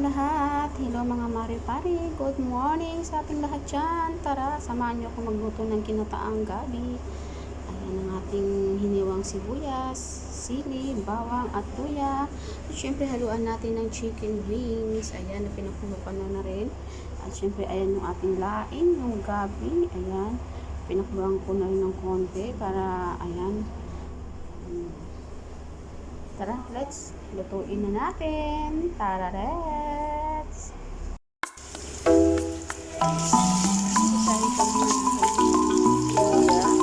lahat. Hello mga mari-pari. Good morning sa ating lahat dyan. Tara, samahan nyo ako magluto ng ginataang gabi. Ayan ang ating hiniwang sibuyas, sili, bawang at luya. At syempre haluan natin ng chicken wings. Ayan, pinakulukan na rin. At syempre ayan yung ating laing, yung gabi. Ayan, pinakuluan ko na rin ng konti para ayan. Tara, let's lutuin na natin. Tara, let's! Isahin ko muna natin yung luya.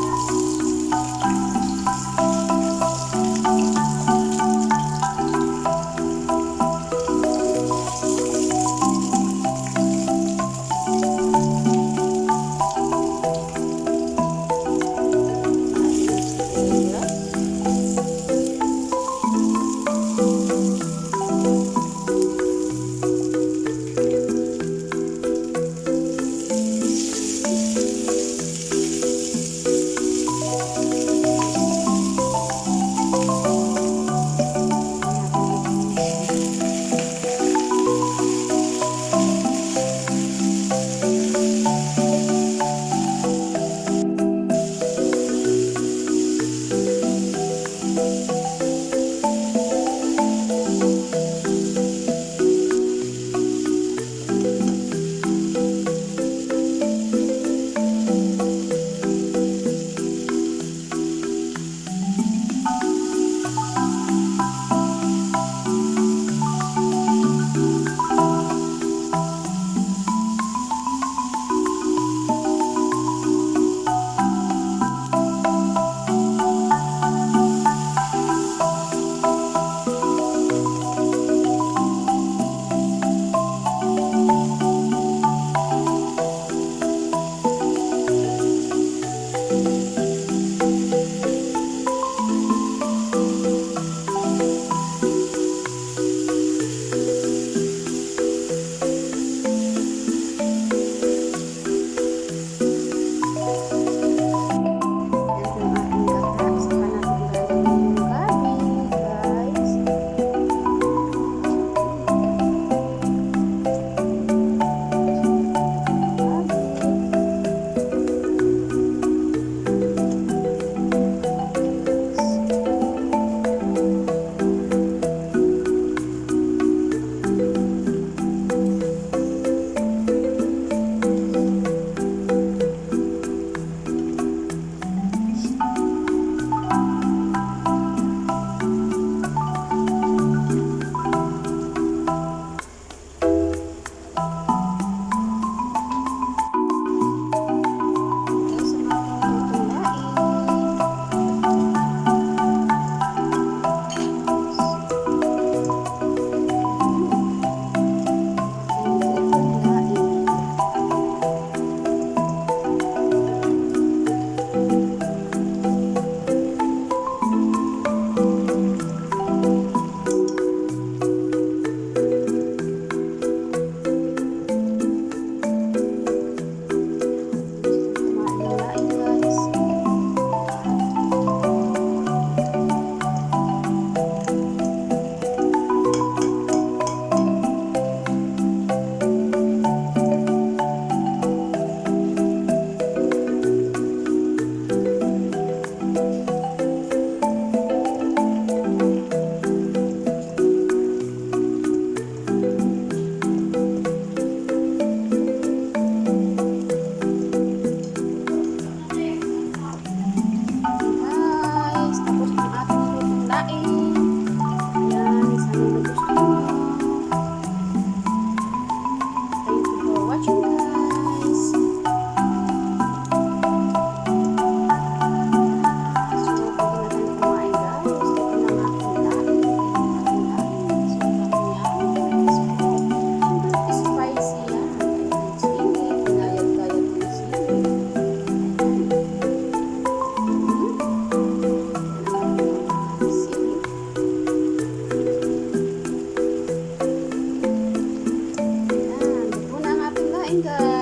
Guys.